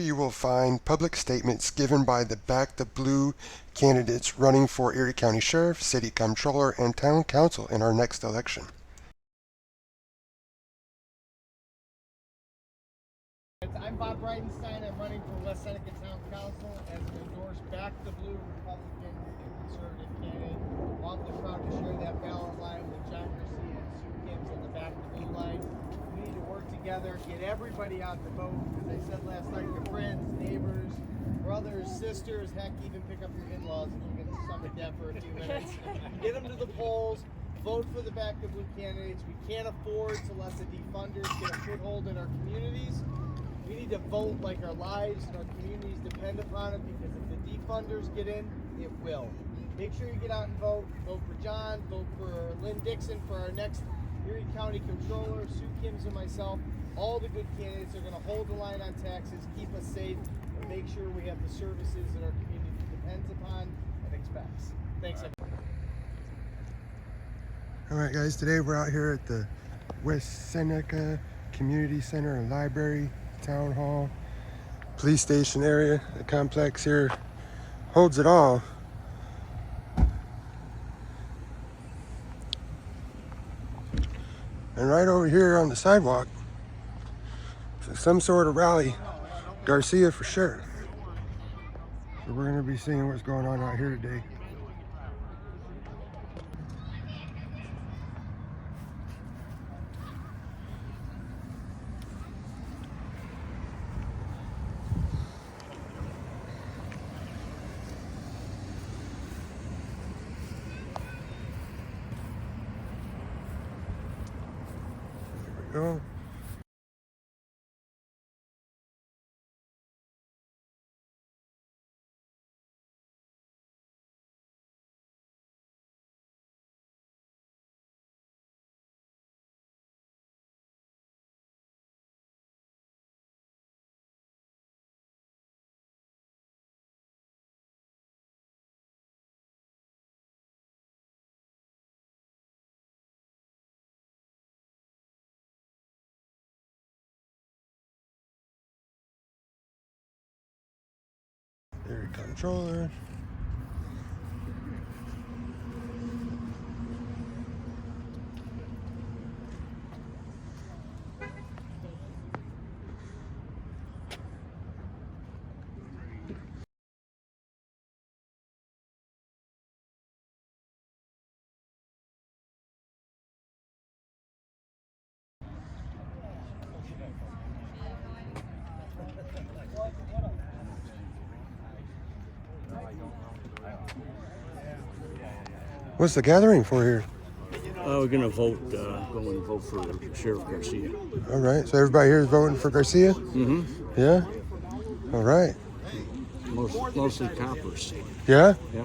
you will find public statements given by the Back the Blue candidates running for Erie County Sheriff, City Comptroller, and Town Council in our next election. I'm Bob Breidenstein. I'm running for West Seneca Town Council as an endorsed Back the Blue Republican and Conservative candidate. I'm awfully proud to share that ballot line with J.Garcia and Sue Kim's on the Back the Blue line. We need to work together, get everybody out to vote. As I said last night, your friends, neighbors, brothers, sisters, heck, even pick up your in-laws if you can summon them for a few minutes. Get them to the polls. Vote for the Back the Blue candidates. We can't afford to let the defunders get a foothold in our communities. We need to vote like our lives and our communities depend upon it, because if the defunders get in, it will. Make sure you get out and vote. Vote for John. Vote for Lynne Dixon for our next Erie County Comptroller, Sue Kim's and myself. All the good candidates are going to hold the line on taxes, keep us safe, and make sure we have the services that our community depends upon and expects. Thanks, everybody. All right, guys, today we're out here at the West Seneca Community Center and Library, Town Hall, police station area. The complex here holds it all. And right over here on the sidewalk, some sort of rally. Garcia for sure. So we're going to be seeing what's going on out here today. There we go. Erie Comptroller. What's the gathering for here? We're going to vote, go and vote for Sheriff Garcia. All right, so everybody here is voting for Garcia? Mm-hmm. Yeah? All right. Mostly coppers. Yeah? Yeah.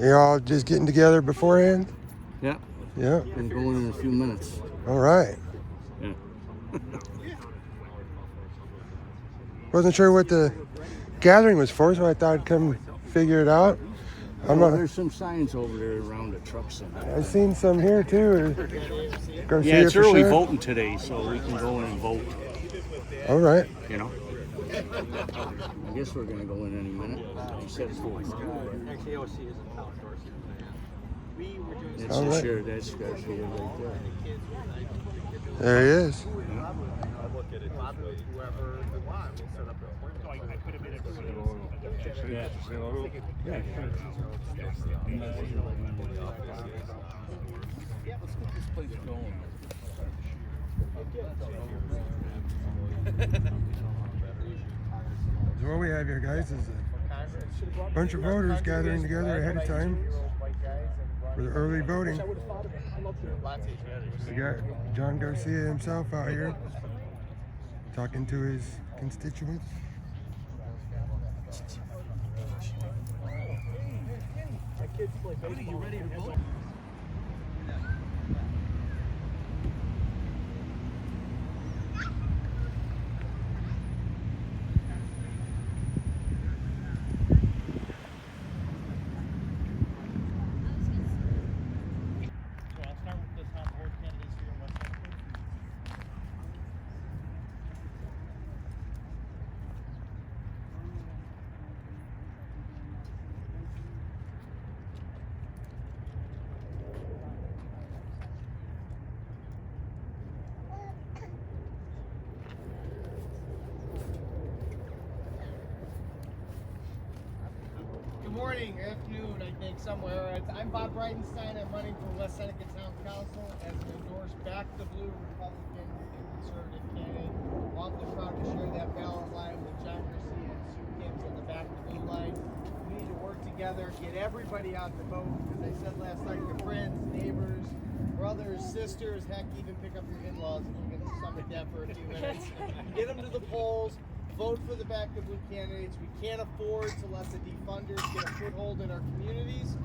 You all just getting together beforehand? Yeah. Yeah. And going in a few minutes. All right. Yeah. Wasn't sure what the gathering was for, so I thought I'd come figure it out. There's some signs over there around the truck center. I've seen some here too. Garcia, Yeah, it's for early sure. voting today, so we can go in and vote. All right. You know? I guess we're going to go in any minute. He said 4 o'clock. That's All the right. sheriff, that's Garcia right there. There he is. Yeah. Let's get this place going. So what we have here, guys, is a bunch of voters gathering together ahead of time for the early voting. We got John Garcia himself out here talking to his constituents. Buddy, you ready to vote? morning, afternoon, I think, somewhere. I'm Bob Breidenstein. I'm running for West Seneca Town Council as an endorsed back the blue Republican and conservative candidate. Want the crowd to share that ballot line with J.Garcia and Sue Kim's on the back the blue line. We need to work together, get everybody out to vote. As I said last night, your friends, neighbors, brothers, sisters, heck, even pick up your in-laws if you can stomach that for a few minutes. Get them to the polls. Vote for the back the blue candidates. We can't afford to let the defunders get a foothold in our communities.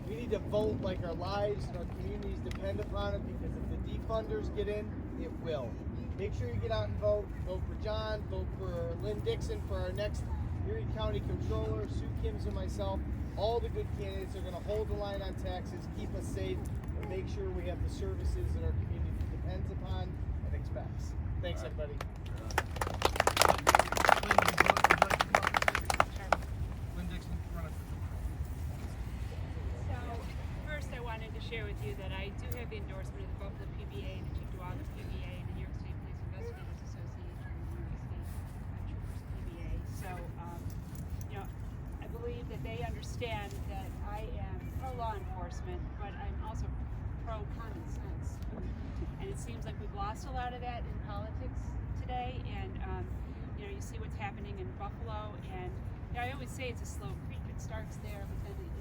We need to vote like our lives and our communities depend upon it, because if the defunders get in, it will. Make sure you get out and vote. Vote for John. Vote for Lynne Dixon for our next Erie County Comptroller, Sue Kim's and myself. All the good candidates are going to hold the line on taxes, keep us safe, and make sure we have the services that our community depends upon and expects. Thanks, everybody. Lynne Dixon, running for control. So, first I wanted to share with you that I do have the endorsement of the Buffalo PBA, the Chief Duaga PBA, the New York State Police Investigators Association, and the New York State Troopers PBA. So, I believe that they understand that I am pro law enforcement, but I'm also pro common sense. And it seems like we've lost a lot of that in politics today, and you see what's happening in Buffalo, and I always say it's a slow creep. It starts there, but then it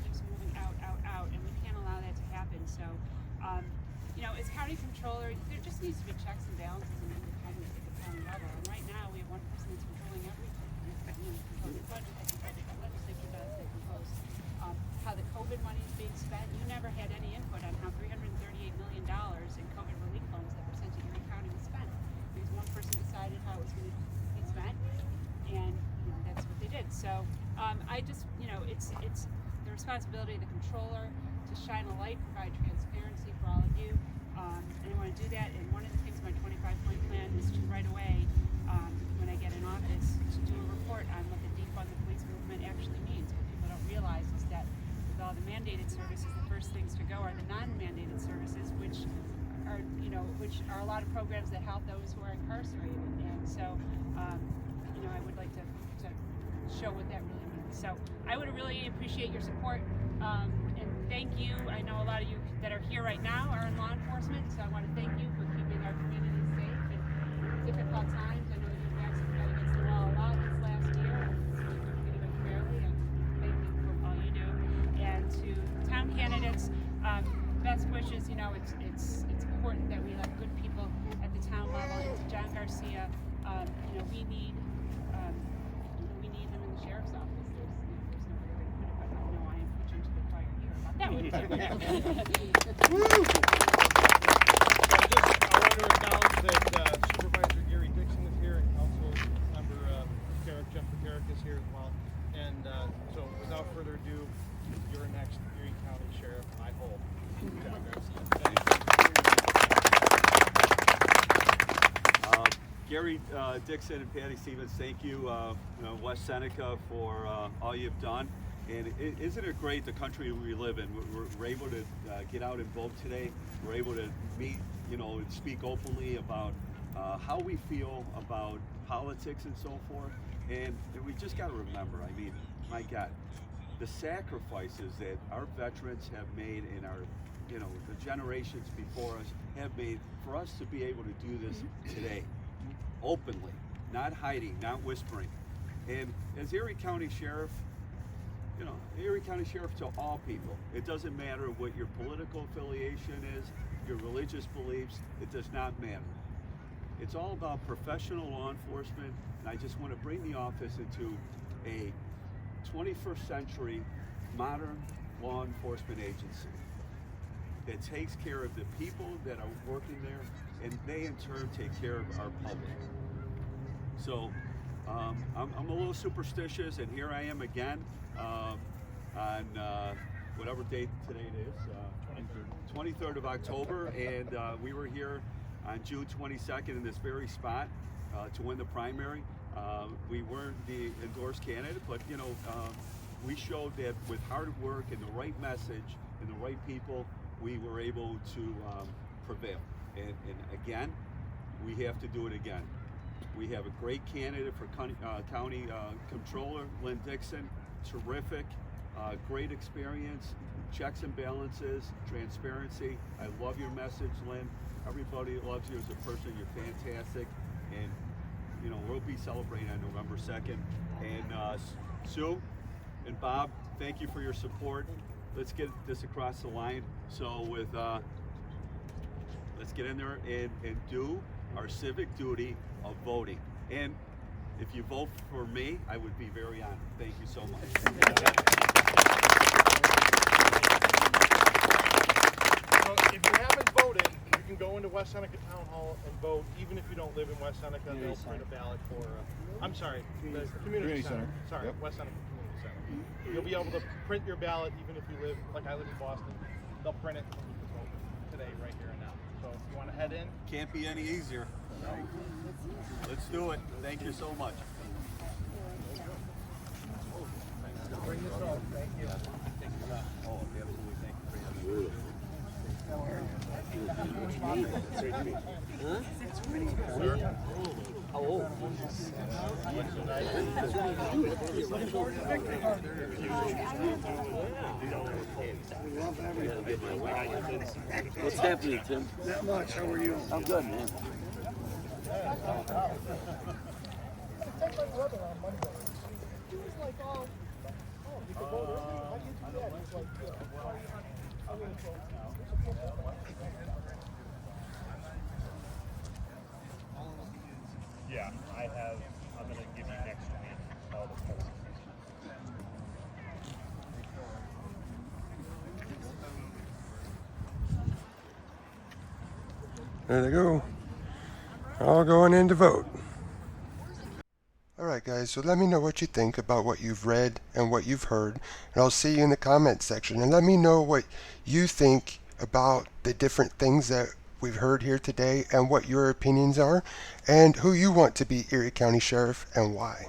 keeps moving out, and we can't allow that to happen. So, as county controller, there just needs to be checks and balances and independence at the county level. And right now, we have one person that's controlling everything. Controlling the budget, they control the legislature does, they compose how the COVID money is being spent. You never had any input on how $338 million in COVID relief funds that were sent to Erie County was spent, because one person decided how it was going to be spent, and that's what they did. So I just, it's the responsibility of the controller to shine a light, provide transparency for all of you, and I want to do that. And one of the things in my 25-point plan is to right away, when I get in office, to do a report on what the defund the police movement actually means. What people don't realize is that with all the mandated services, the first things to go are the non-mandated services, which are a lot of programs that help those who are incarcerated. And so, I would like to show what that really means. So I would really appreciate your support, and thank you. I know a lot of you that are here right now are in law enforcement, so I want to thank you for keeping our communities safe in difficult times. I know you've actually got against the wall a lot this last year, and fairly, and thank you for all you do. And to town candidates, best wishes. It's important that we have good people at the town level. And to J.Garcia, we need them in the sheriff's office. There's no way to put it, but I know I am preaching to the choir here about that one too. Woo! I want to acknowledge that Supervisor Lynne Dixon is here, and Council Member Jeff Perrick is here as well. And so, without further ado, your next Erie County Sheriff, I hope. Gary Dixon and Patty Stevens, thank you, West Seneca, for all you've done. And isn't it great, the country we live in? We're able to get out and vote today. We're able to meet, and speak openly about how we feel about politics and so forth. And we just got to remember, my God, the sacrifices that our veterans have made in our, the generations before us have made for us to be able to do this today, openly, not hiding, not whispering. And as Erie County Sheriff, Erie County Sheriff to all people. It doesn't matter what your political affiliation is, your religious beliefs, it does not matter. It's all about professional law enforcement, and I just want to bring the office into a 21st century modern law enforcement agency that takes care of the people that are working there, and they in turn take care of our public. So I'm a little superstitious, and here I am again on whatever date today it is, 23rd of October, and we were here on June 22nd in this very spot to win the primary. We weren't the endorsed candidate, but we showed that with hard work and the right message and the right people, we were able to prevail. And again, we have to do it again. We have a great candidate for county comptroller, Lynne Dixon, terrific, Great experience, checks and balances, transparency. I love your message, Lynn. Everybody loves you as a person. You're fantastic. And, you know, we'll be celebrating on November 2nd. And Sue and Bob, thank you for your support. Let's get this across the line. So let's get in there and do our civic duty of voting. And if you vote for me, I would be very honored. Thank you so much. So if you haven't voted, you can go into West Seneca Town Hall and vote. Even if you don't live in West Seneca, they'll print a ballot for, I'm sorry, the Community Center. Sorry, Yep. West Seneca Community Center. You'll be able to print your ballot even if you live, like I live in Boston. They'll print it and you can vote today, right here and now. So if you want to head in. Can't be any easier. Let's do it. Thank you so much. Bring this up. Thank you. Oh, absolutely. Thank you for having me. What's happening, Tim? Not much. How are you? I'm good, man. Take my brother on Monday. He was like, oh, you can vote early? How do you do that? He's like, yeah, I'm going to give you next week all the polls. There they go. All going in to vote. Alright guys, so let me know what you think about what you've read and what you've heard, and I'll see you in the comments section, and let me know what you think about the different things that we've heard here today and what your opinions are and who you want to be Erie County Sheriff and why.